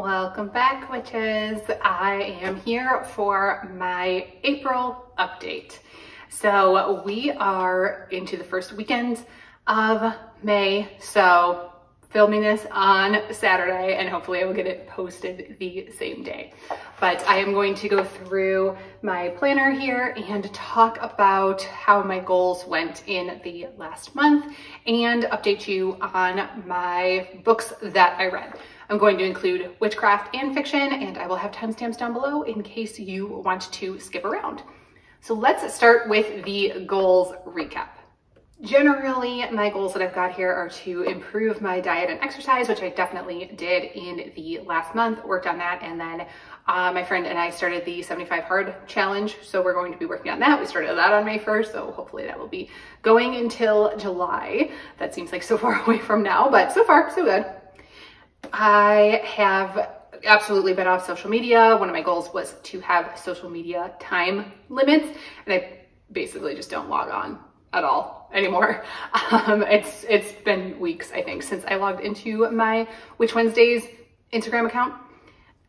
Welcome back, witches. I am here for my April update. So we are into the first weekend of May, so filming this on Saturday and hopefully I will get it posted the same day. But I am going to go through my planner here and talk about how my goals went in the last month and update you on my books that I read. I'm going to include witchcraft and fiction, and I will have timestamps down below in case you want to skip around. So let's start with the goals recap. Generally, my goals that I've got here are to improve my diet and exercise, which I definitely did in the last month, worked on that, and then my friend and I started the 75 Hard Challenge, so we're going to be working on that. We started that on May 1st, so hopefully that will be going until July. That seems like so far away from now, but so far, so good. I have absolutely been off social media. One of my goals was to have social media time limits, and I basically just don't log on at all anymore. It's been weeks, I think, since I logged into my Witch Wednesdays Instagram account.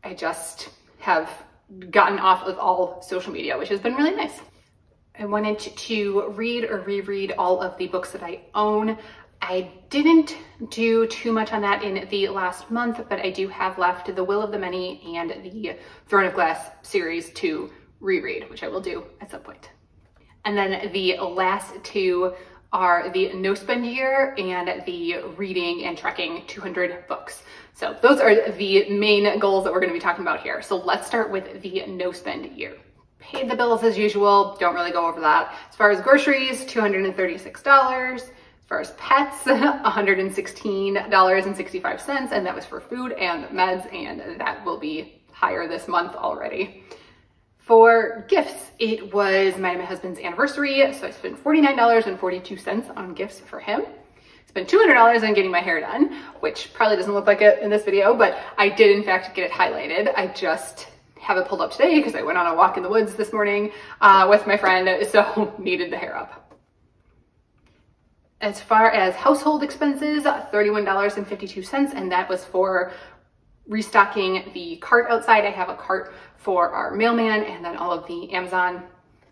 I just have gotten off of all social media, which has been really nice. I wanted to read or reread all of the books that I own. I didn't do too much on that in the last month, but I do have left The Will of the Many and the Throne of Glass series to reread, which I will do at some point. And then the last two are the No Spend Year and the Reading and Tracking 200 books. So those are the main goals that we're going to be talking about here. So let's start with the No Spend Year. Paid the bills as usual, don't really go over that. As far as groceries, $236. As far as pets, $116.65, and that was for food and meds, and that will be higher this month already. For gifts, it was my husband's anniversary, so I spent $49.42 on gifts for him. Spent $200 on getting my hair done, which probably doesn't look like it in this video, but I did in fact get it highlighted. I just have it pulled up today because I went on a walk in the woods this morning with my friend, so needed the hair up. As far as household expenses, $31.52, and that was for restocking the cart outside. I have a cart for our mailman and then all of the Amazon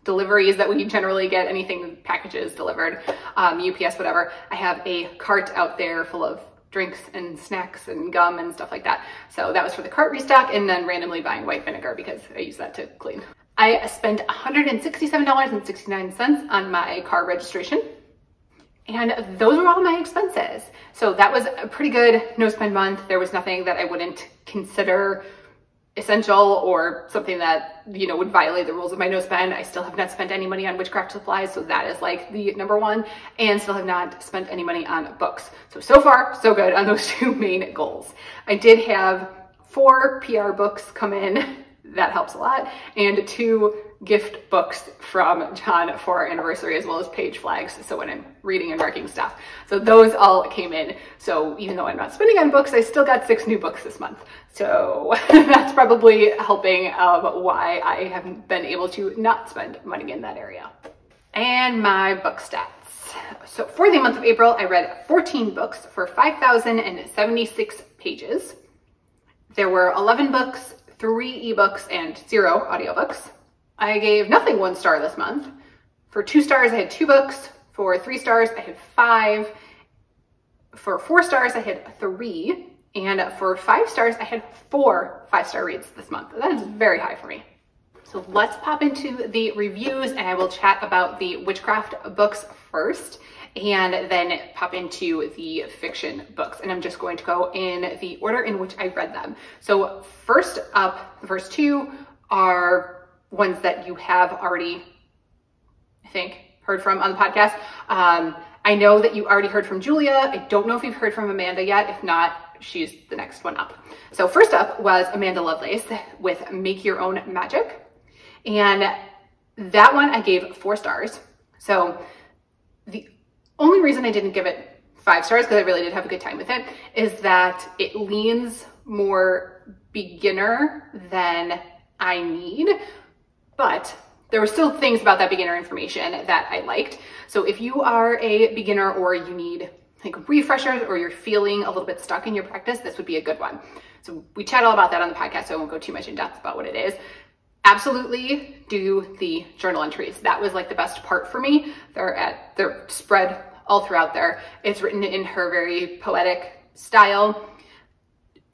deliveries that we generally get, anything packages delivered, UPS, whatever. I have a cart out there full of drinks and snacks and gum and stuff like that. So that was for the cart restock, and then randomly buying white vinegar because I use that to clean. I spent $167.69 on my car registration. And those were all my expenses. So that was a pretty good no spend month. There was nothing that I wouldn't consider essential or something that, you know, would violate the rules of my no spend. I still have not spent any money on witchcraft supplies, so that is like the number one, and still have not spent any money on books. So far, so good on those two main goals. I did have 4 PR books come in. That helps a lot, and 2 gift books from John for our anniversary, as well as page flags, so when I'm reading and marking stuff. So those all came in. So even though I'm not spending on books, I still got 6 new books this month. So that's probably helping why I haven't been able to not spend money in that area. And my book stats. So for the month of April, I read 14 books for 5,076 pages. There were 11 books, 3 ebooks, and 0 audiobooks. I gave nothing 1 star this month. For 2 stars, I had 2 books. For 3 stars, I had 5. For 4 stars, I had 3. And for 5 stars, I had 4 5-star reads this month. That is very high for me. So let's pop into the reviews, and I will chat about the witchcraft books first, and then pop into the fiction books. And I'm just going to go in the order in which I read them. So first up, the first 2 are ones that you have already, I think, heard from on the podcast. I know that you already heard from Julia. I don't know if you've heard from Amanda yet. If not, she's the next one up. So first up was Amanda Lovelace with Make Your Own Magic. And that one I gave 4 stars. So the only reason I didn't give it 5 stars, because I really did have a good time with it, is that it leans more beginner than I need. But there were still things about that beginner information that I liked. So if you are a beginner or you need like refreshers, or you're feeling a little bit stuck in your practice, this would be a good one. So we chat all about that on the podcast, so I won't go too much in depth about what it is. Absolutely do the journal entries. That was like the best part for me. They're spread all throughout there. It's written in her very poetic style.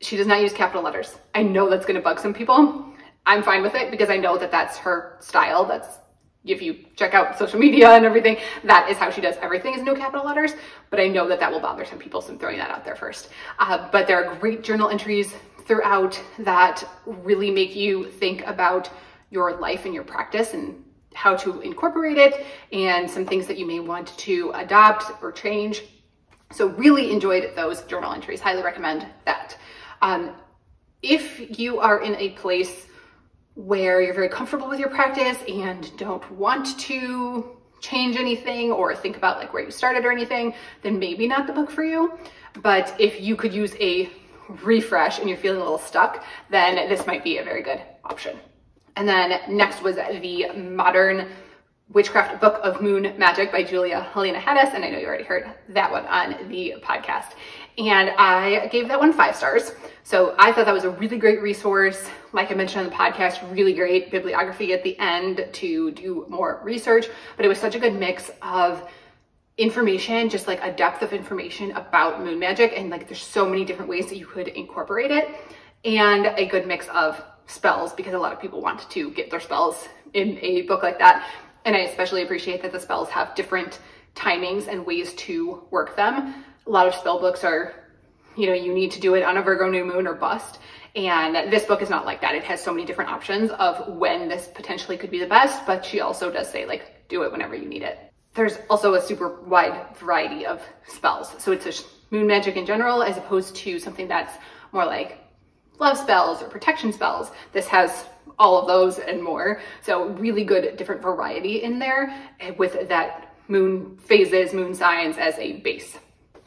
She does not use capital letters. I know that's going to bug some people. I'm fine with it because I know that that's her style. That's, if you check out social media and everything, that is how she does everything, is no capital letters. But I know that that will bother some people, so I'm throwing that out there first. But there are great journal entries throughout that really make you think about your life and your practice and how to incorporate it and some things that you may want to adopt or change. So really enjoyed those journal entries. Highly recommend that. If you are in a place where you're very comfortable with your practice and don't want to change anything or think about like where you started or anything, then maybe not the book for you. But if you could use a refresh and you're feeling a little stuck, then this might be a very good option. And then next was the Modern Witchcraft Book of Moon Magic by Julia Helena Heddes, and I know you already heard that one on the podcast. And I gave that one 5 stars. So I thought that was a really great resource. Like I mentioned on the podcast, really great bibliography at the end to do more research, but it was such a good mix of information, just like a depth of information about moon magic, and like there's so many different ways that you could incorporate it, and a good mix of spells, because a lot of people want to get their spells in a book like that. And I especially appreciate that the spells have different timings and ways to work them. A lot of spell books are, you know, you need to do it on a Virgo new moon or bust. And this book is not like that. It has so many different options of when this potentially could be the best, but she also does say like, do it whenever you need it. There's also a super wide variety of spells. So it's a moon magic in general, as opposed to something that's more like love spells or protection spells. This has all of those and more. So really good different variety in there with that moon phases, moon signs as a base.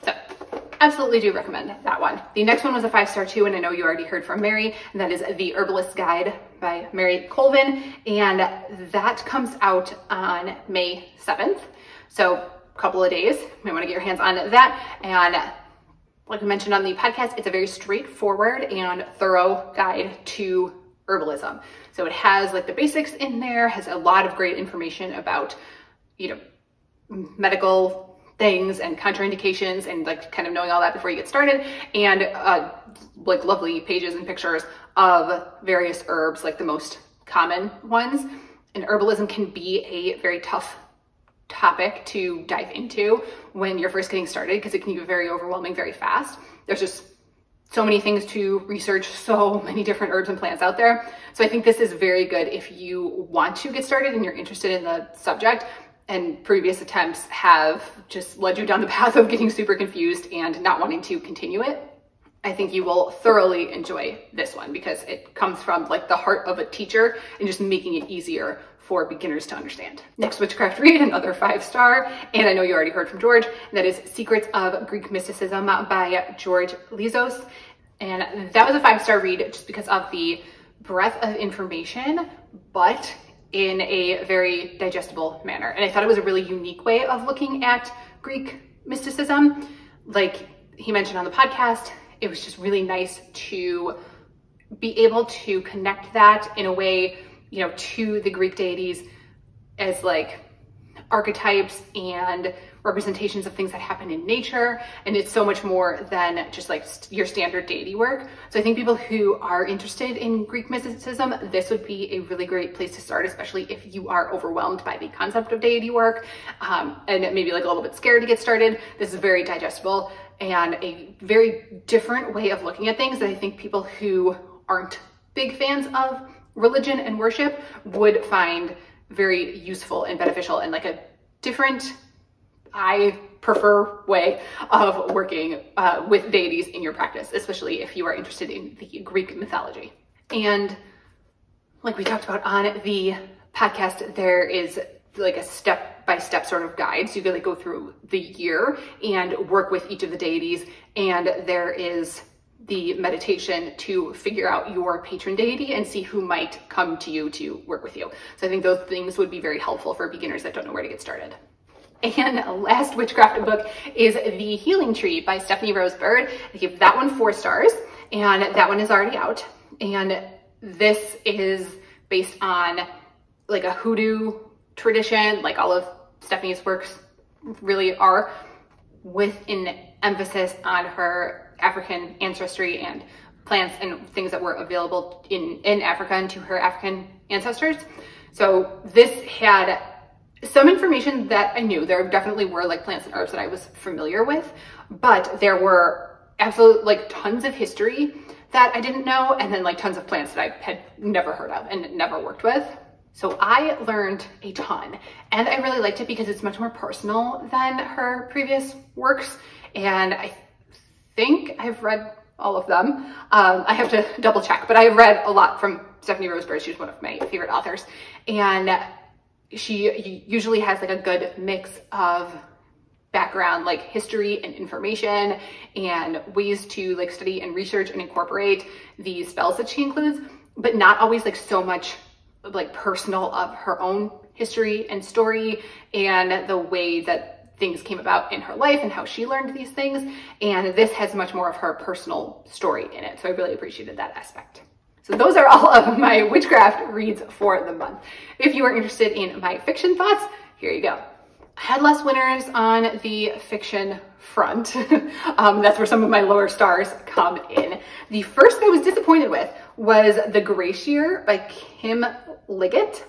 So absolutely do recommend that one. The next one was a 5-star too, and I know you already heard from Mary, and that is The Herbalist's Guide by Mary Colvin, and that comes out on May 7th. So a couple of days, you might want to get your hands on that. And like I mentioned on the podcast, it's a very straightforward and thorough guide to herbalism. So it has like the basics in there, has a lot of great information about, you know, medical things and contraindications and like kind of knowing all that before you get started, and like lovely pages and pictures of various herbs, like the most common ones. And herbalism can be a very tough topic to dive into when you're first getting started, because it can be very overwhelming very fast. There's just so many things to research, so many different herbs and plants out there. So I think this is very good if you want to get started and you're interested in the subject, and previous attempts have just led you down the path of getting super confused and not wanting to continue it. I think you will thoroughly enjoy this one because it comes from like the heart of a teacher and just making it easier for beginners to understand. Next Witchcraft Read, another 5-star, and I know you already heard from George, and that is Secrets of Greek Mysticism by George Lizos. And that was a 5-star read just because of the breadth of information, but in a very digestible manner. And I thought it was a really unique way of looking at Greek mysticism. Like he mentioned on the podcast, it was just really nice to be able to connect that in a way, you know, to the Greek deities as like archetypes and representations of things that happen in nature. And it's so much more than just like your standard deity work. So I think people who are interested in Greek mysticism, this would be a really great place to start, especially if you are overwhelmed by the concept of deity work and maybe like a little bit scared to get started. This is very digestible and a very different way of looking at things that I think people who aren't big fans of religion and worship would find very useful and beneficial, and like a different, I prefer, way of working with deities in your practice, especially if you are interested in the Greek mythology. And like we talked about on the podcast, there is like a step-by-step sort of guide. So you can like go through the year and work with each of the deities, and there is the meditation to figure out your patron deity and see who might come to you to work with you. So I think those things would be very helpful for beginners that don't know where to get started. And last witchcraft book is The Healing Tree by Stephanie Rose Bird. I give that one 4 stars. and that one is already out. And this is based on like a hoodoo tradition, like all of Stephanie's works really are, with an emphasis on her African ancestry and plants and things that were available in Africa and to her African ancestors. So this had some information that I knew. There definitely were like plants and herbs that I was familiar with, but there were absolutely like tons of history that I didn't know, and then like tons of plants that I had never heard of and never worked with. So I learned a ton, and I really liked it because it's much more personal than her previous works. And I think I've read all of them. I have to double check, but I've read a lot from Stephanie Roseberry. She's one of my favorite authors. And she usually has like a good mix of background, like history and information, and ways to like study and research and incorporate the spells that she includes, but not always like so much like personal of her own history and story and the way that things came about in her life and how she learned these things. And this has much more of her personal story in it. So I really appreciated that aspect. So those are all of my witchcraft reads for the month. If you are interested in my fiction thoughts, here you go. I had less winners on the fiction front. That's where some of my lower stars come in. The first I was disappointed with was The Glacier by Kim Liggett.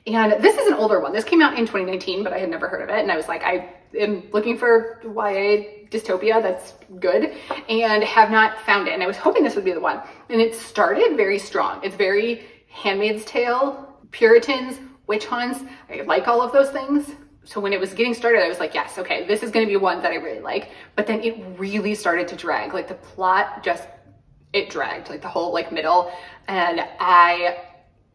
And this is an older one. This came out in 2019, but I had never heard of it. And I was like, I am looking for YA dystopia that's good and have not found it. And I was hoping this would be the one. And it started very strong. It's very Handmaid's Tale, Puritans, witch hunts. I like all of those things. So when it was getting started, I was like, yes, okay, this is going to be one that I really like. But then it really started to drag. Like the plot just, it dragged like the whole like middle. And I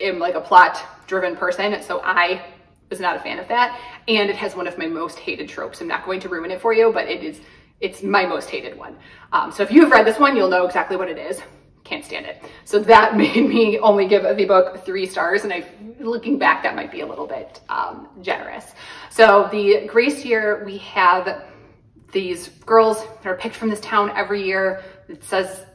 am like a plot driven person. So I was not a fan of that. And it has one of my most hated tropes. I'm not going to ruin it for you, but it's my most hated one. So if you have read this one, you'll know exactly what it is. Can't stand it. So that made me only give the book 3 stars. And looking back, that might be a little bit generous. So the Grace year, we have these girls that are picked from this town every year. It says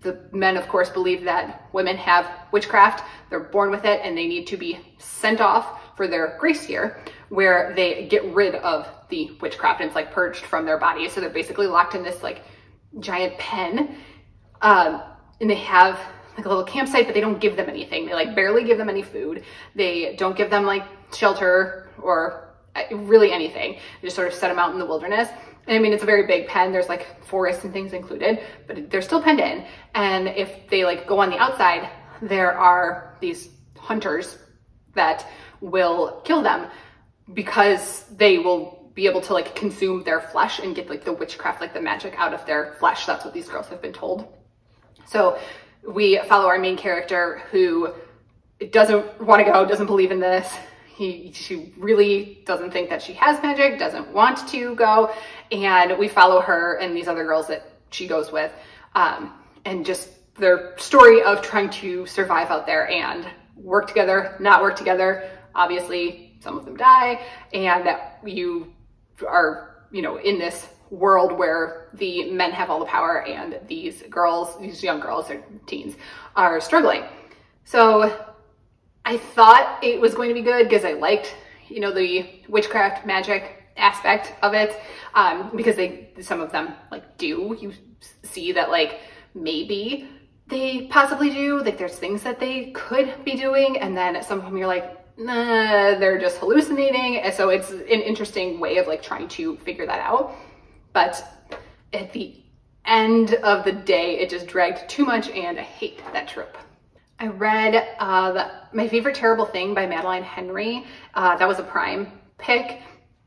the men, of course, believe that women have witchcraft. They're born with it and they need to be sent off for their grace year, where they get rid of the witchcraft and it's like purged from their body. So they're basically locked in this like giant pen. And they have like a little campsite, but they don't give them anything. They like barely give them any food. They don't give them like shelter or really anything. They just sort of set them out in the wilderness. And I mean, it's a very big pen. There's like forests and things included, but they're still penned in. And if they like go on the outside, there are these hunters that will kill them because they will be able to like consume their flesh and get like the witchcraft, like the magic out of their flesh. That's what these girls have been told. So we follow our main character who doesn't want to go, doesn't believe in this. She really doesn't think that she has magic, doesn't want to go. And we follow her and these other girls that she goes with, and just their story of trying to survive out there and work together, not work together. Obviously, some of them die, and you are, you know, in this world where the men have all the power and these girls, these young girls or teens, are struggling. So I thought it was going to be good because I liked, you know, the witchcraft magic aspect of it, because some of them like you see that like maybe they possibly do, like there's things that they could be doing, and then some of them you're like, nah, they're just hallucinating. And so it's an interesting way of like trying to figure that out. But at the end of the day, it just dragged too much and I hate that trope. I read My Favorite Terrible Thing by Madeline Henry. That was a Prime pick.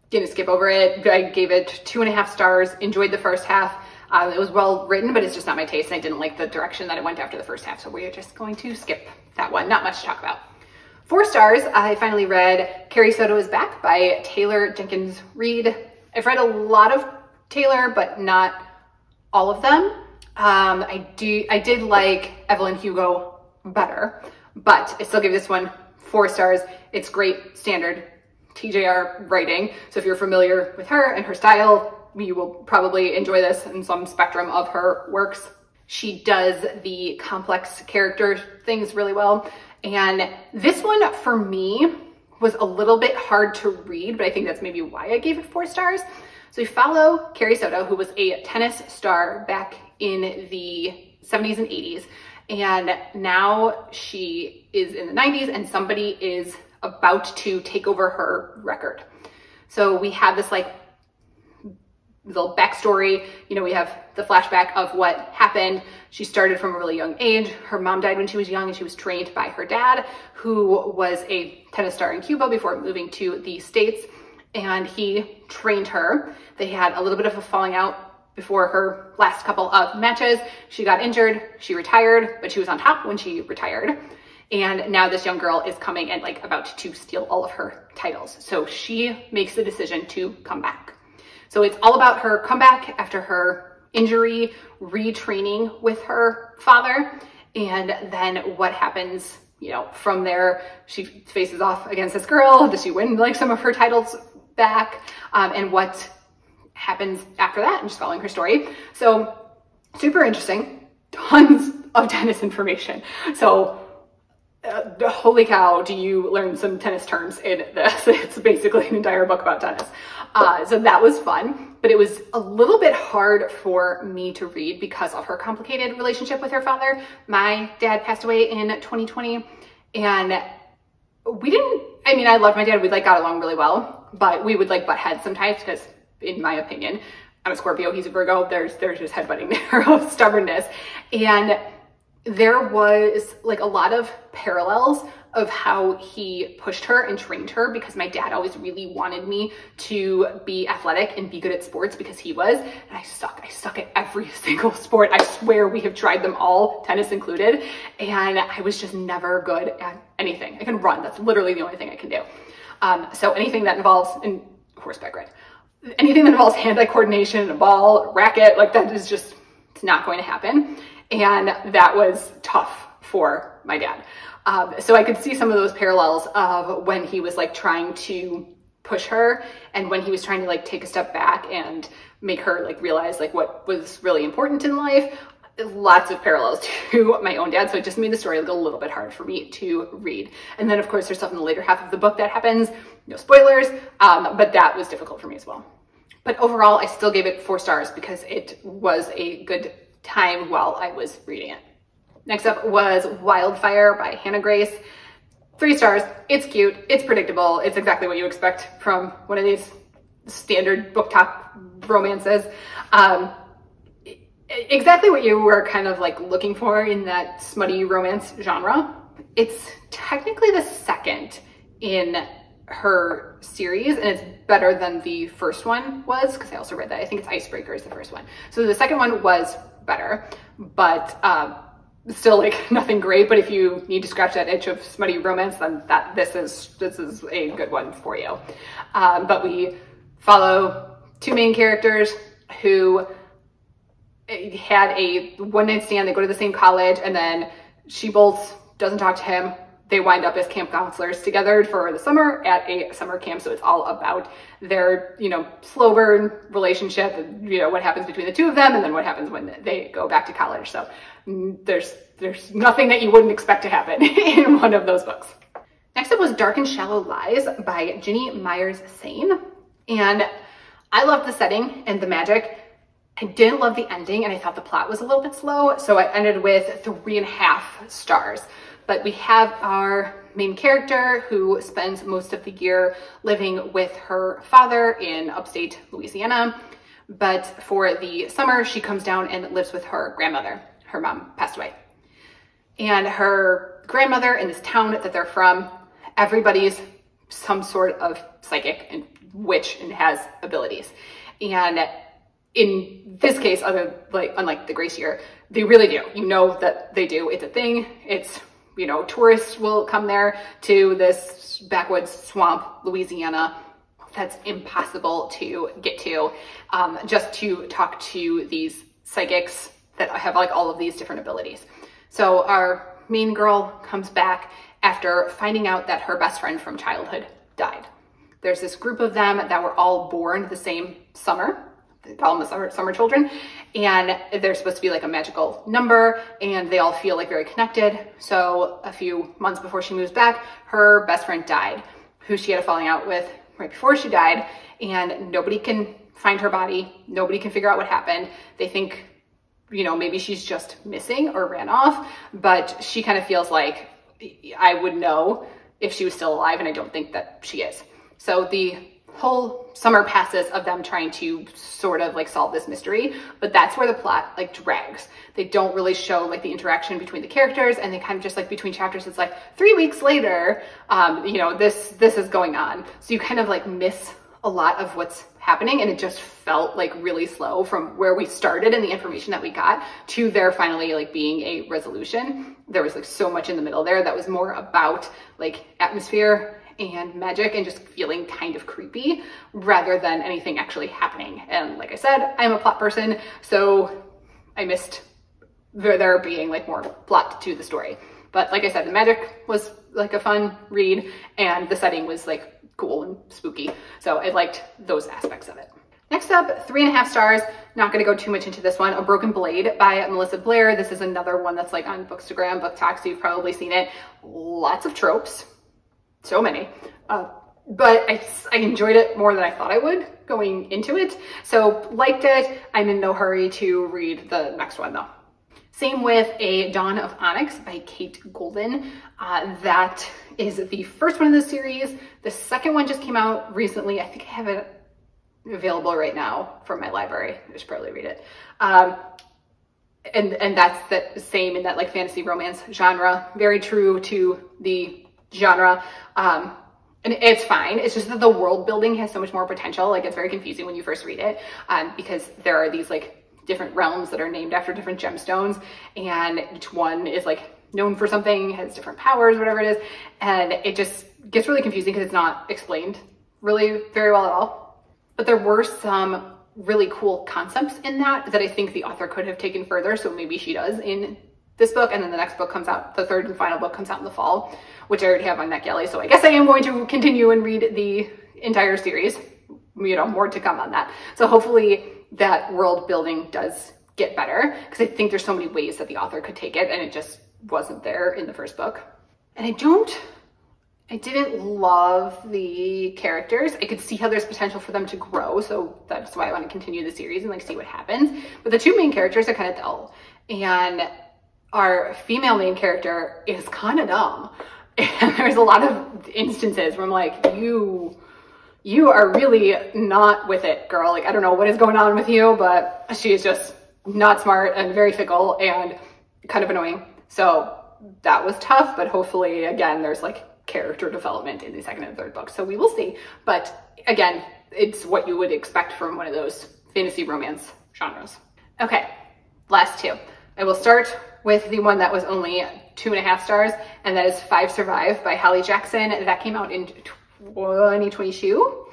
Gonna skip over it. I gave it 2.5 stars, enjoyed the first half. It was well written, but it's just not my taste and I didn't like the direction that it went after the first half. So we're just going to skip that one. Not much to talk about. 4 stars, I finally read Carrie Soto is Back by Taylor Jenkins Reid. I've read a lot of Taylor, but not all of them. I did like Evelyn Hugo better, but I still give this one 4 stars. It's great standard TJR writing. So if you're familiar with her and her style, you will probably enjoy this in some spectrum of her works. She does the complex character things really well. And this one for me was a little bit hard to read, but I think that's maybe why I gave it 4 stars. So we follow Carrie Soto, who was a tennis star back in the 70s and 80s. And now she is in the 90s and somebody is about to take over her record. So we have this like little backstory. You know, we have the flashback of what happened. She started from a really young age. Her mom died when she was young and she was trained by her dad, who was a tennis star in Cuba before moving to the States. And he trained her. They had a little bit of a falling out before her last couple of matches. She got injured, she retired, but she was on top when she retired. And now this young girl is coming and like about to steal all of her titles. So she makes the decision to come back. So it's all about her comeback after her injury, retraining with her father, and then what happens, you know, from there. She faces off against this girl. Does she win like some of her titles back? And what happens after that, and just following her story. So super interesting, tons of tennis information. So holy cow, do you learn some tennis terms in this? It's basically an entire book about tennis. So that was fun, but it was a little bit hard for me to read because of her complicated relationship with her father. My dad passed away in 2020, and we didn't, I mean, I loved my dad. We like got along really well, but we would like butt heads sometimes because, in my opinion, I'm a Scorpio, he's a Virgo, there's just headbutting there of stubbornness. And there was like a lot of parallels of how he pushed her and trained her, because my dad always really wanted me to be athletic and be good at sports because he was, and I suck at every single sport. I swear we have tried them all, tennis included, and I was just never good at anything. I can run, that's literally the only thing I can do. So anything that involves, and horseback ride, anything that involves hand-eye coordination, a ball, racket, like that is just, it's not going to happen. And that was tough for my dad. So I could see some of those parallels of when he was like trying to push her and when he was trying to like take a step back and make her like realize like what was really important in life. Lots of parallels to my own dad. So it just made the story like a little bit hard for me to read. And then of course there's stuff in the later half of the book that happens, no spoilers, but that was difficult for me as well. But overall, I still gave it 4 stars because it was a good time while I was reading it. Next up was Wildfire by Hannah Grace. 3 stars. It's cute. It's predictable. It's exactly what you expect from one of these standard booktop romances. Exactly what you were kind of like looking for in that smutty romance genre. It's technically the second in her series, and it's better than the first one was, because I also read that. I think it's Icebreaker is the first one. So the second one was better, but still like nothing great. But if you need to scratch that itch of smutty romance, then this is a good one for you. But we follow 2 main characters who had a one-night stand. They go to the same college, and then she bolts, doesn't talk to him. They wind up as camp counselors together for the summer at a summer camp. So it's all about their, you know, slow burn relationship, and, you know, what happens between the 2 of them, and then what happens when they go back to college. So there's nothing that you wouldn't expect to happen in one of those books. Next up was Dark and Shallow Lies by Ginny Myers Sane. And I loved the setting and the magic. I didn't love the ending, and I thought the plot was a little bit slow. So I ended with 3.5 stars. But we have our main character who spends most of the year living with her father in upstate Louisiana. But for the summer, she comes down and lives with her grandmother. Her mom passed away. And her grandmother in this town that they're from, everybody's some sort of psychic and witch and has abilities. And in this case, unlike the Grace Year, they really do. You know that they do. It's a thing. It's, you know, tourists will come there to this backwoods swamp, Louisiana, that's impossible to get to, just to talk to these psychics that have like all of these different abilities. So our main girl comes back after finding out that her best friend from childhood died. There's this group of them that were all born the same summer, they call them the summer children, and they're supposed to be like a magical number, and they all feel like very connected. So a few months before she moves back, her best friend died, who she had a falling out with right before she died, and nobody can find her body. Nobody can figure out what happened. They think, you know, maybe she's just missing or ran off, but she kind of feels like I would know if she was still alive, and I don't think that she is. So the whole summer passes of them trying to sort of like solve this mystery, but that's where the plot like drags. They don't really show like the interaction between the characters, and they kind of just like between chapters, it's like 3 weeks later, you know, this is going on. So you kind of like miss a lot of what's happening, and it just felt like really slow from where we started and the information that we got to there finally like being a resolution. There was like so much in the middle there that was more about like atmosphere and magic and just feeling kind of creepy rather than anything actually happening. And like I said, I'm a plot person, so I missed there being like more plot to the story. But like I said, the magic was like a fun read, and the setting was like cool and spooky. So I liked those aspects of it. Next up, 3.5 stars. Not going to go too much into this one. A Broken Blade by Melissa Blair. This is another one that's like on Bookstagram, Book Talk, so you've probably seen it. Lots of tropes. So many. But I enjoyed it more than I thought I would going into it. So liked it. I'm in no hurry to read the next one though. Same with A Dawn of Onyx by Kate Golden. That is the first one in the series. The second one just came out recently. I think I have it available right now from my library. I should probably read it. And that's the same in that like fantasy romance genre. Very true to the genre. And it's fine. It's just that the world building has so much more potential. Like it's very confusing when you first read it, because there are these like different realms that are named after different gemstones, and each one is like known for something, has different powers, whatever it is. And it just gets really confusing because it's not explained really very well at all. But there were some really cool concepts in that I think the author could have taken further. So maybe she does in this book, and then the next book comes out, the third and final book comes out in the fall, which I already have on NetGalley. So I guess I am going to continue and read the entire series, you know, more to come on that. So hopefully that world building does get better, because I think there's so many ways that the author could take it, and it just wasn't there in the first book. And I didn't love the characters. I could see how there's potential for them to grow, so that's why I want to continue the series and like see what happens. But the two main characters are kind of dull, and our female main character is kind of dumb. And there's a lot of instances where I'm like, you are really not with it, girl. Like, I don't know what is going on with you, but she is just not smart and very fickle and kind of annoying. So that was tough, but hopefully, again, there's like character development in the second and third book. So we will see. But again, it's what you would expect from one of those fantasy romance genres. Okay, last two. I will start with the one that was only 2.5 stars, and that is 5 Survive by Holly Jackson. That came out in 2022.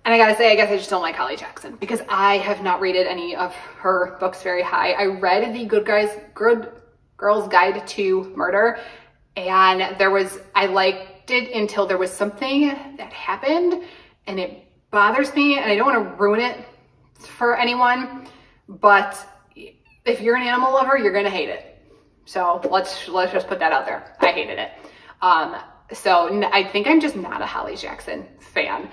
And I gotta say, I guess I just don't like Holly Jackson because I have not rated any of her books very high. I read the Good Girl's Guide to Murder, and I liked it until there was something that happened, and it bothers me, and I don't want to ruin it for anyone, but if you're an animal lover, you're gonna hate it. So let's just put that out there. I hated it. So I think I'm just not a Holly Jackson fan.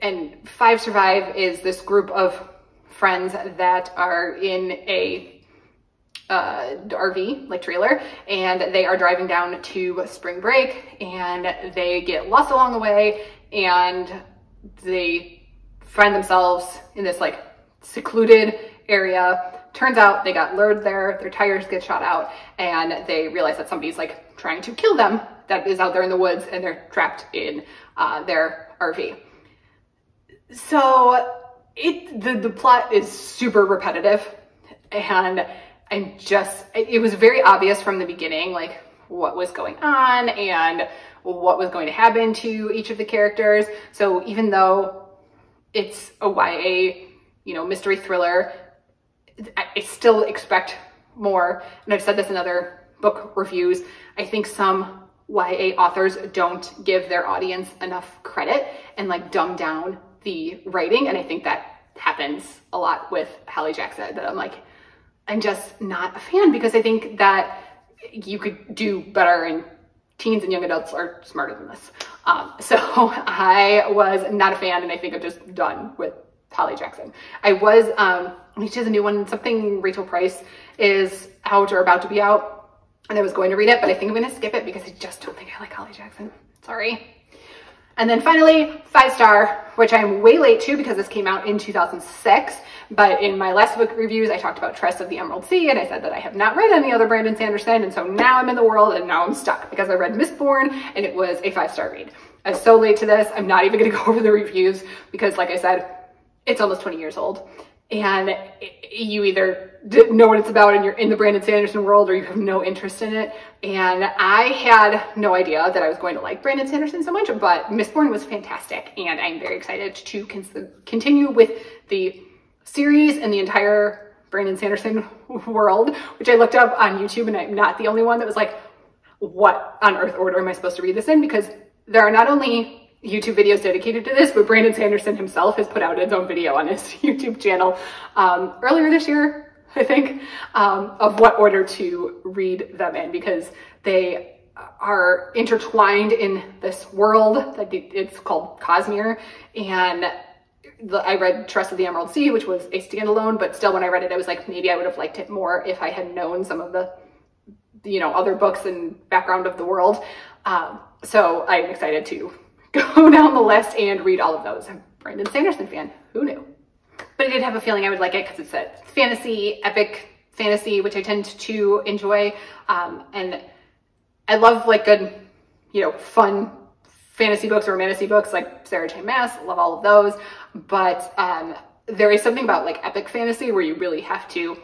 And 5 Survive is this group of friends that are in a RV, like trailer, and they are driving down to spring break, and they get lost along the way, and they find themselves in this like secluded area. Turns out they got lured there, their tires get shot out, and they realize that somebody's like trying to kill them that is out there in the woods, and they're trapped in their RV. So the plot is super repetitive, and it was very obvious from the beginning, like what was going on and what was going to happen to each of the characters. So even though it's a YA, mystery thriller, I still expect more. And I've said this in other book reviews. I think some YA authors don't give their audience enough credit and like dumb down the writing. And I think that happens a lot with Hallie Jackson, that I'm like, I'm just not a fan, because I think that you could do better, and teens and young adults are smarter than this. So I was not a fan, and I think I'm just done with Hallie Jackson. I was, she has a new one, something Rachel Price is out or about to be out, and I was going to read it, but I think I'm going to skip it because I just don't think I like Hallie Jackson. Sorry. And then finally, 5-star, which I'm way late to because this came out in 2006. But in my last book reviews, I talked about Tress of the Emerald Sea, and I said that I have not read any other Brandon Sanderson. And so now I'm in the world, and now I'm stuck because I read Mistborn, and it was a 5-star read. I'm so late to this. I'm not even going to go over the reviews because, like I said, it's almost 20 years old. And you either didn't know what it's about and you're in the Brandon Sanderson world, or you have no interest in it. And I had no idea that I was going to like Brandon Sanderson so much, but Mistborn was fantastic. And I'm very excited to continue with the series and the entire Brandon Sanderson world, which I looked up on YouTube, and I'm not the only one that was like, what on earth order am I supposed to read this in? Because there are not only YouTube videos dedicated to this, but Brandon Sanderson himself has put out his own video on his YouTube channel earlier this year, I think, of what order to read them in, because they are intertwined in this world that it's called Cosmere. And I read Tress of the Emerald Sea, which was a standalone, but still when I read it, I was like, maybe I would have liked it more if I had known some of the, other books and background of the world. So I'm excited to go down the list and read all of those. I'm a Brandon Sanderson fan. Who knew? But I did have a feeling I would like it because it's a fantasy, epic fantasy, which I tend to enjoy. And I love like good, fun fantasy books or fantasy books like Sarah J. Maas. I love all of those. But there is something about like epic fantasy where you really have to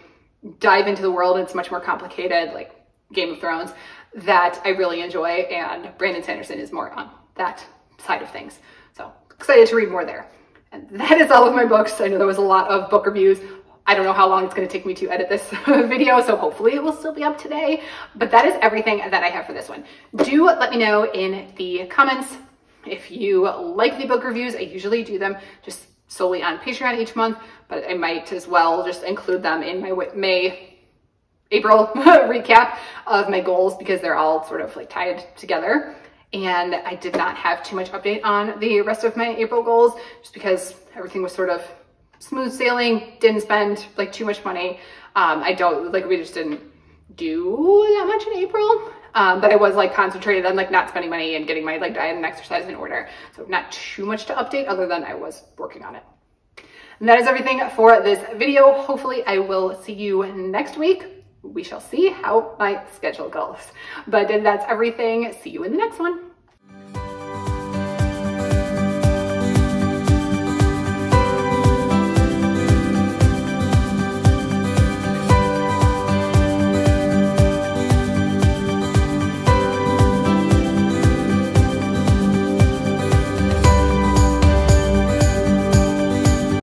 dive into the world, and it's much more complicated, like Game of Thrones, that I really enjoy. And Brandon Sanderson is more on that side of things. So excited to read more there. And that is all of my books. I know there was a lot of book reviews. I don't know how long it's going to take me to edit this video, so hopefully it will still be up today. But that is everything that I have for this one. Do let me know in the comments if you like the book reviews. I usually do them just solely on Patreon each month, but I might as well just include them in my April recap of my goals, because they're all sort of like tied together. And I did not have too much update on the rest of my April goals, just because everything was sort of smooth sailing, didn't spend like too much money. We just didn't do that much in April. But I was like concentrated on like not spending money and getting my like diet and exercise in order. So not too much to update other than I was working on it. And that is everything for this video. Hopefully I will see you next week. We shall see how my schedule goes. But that's everything. See you in the next one.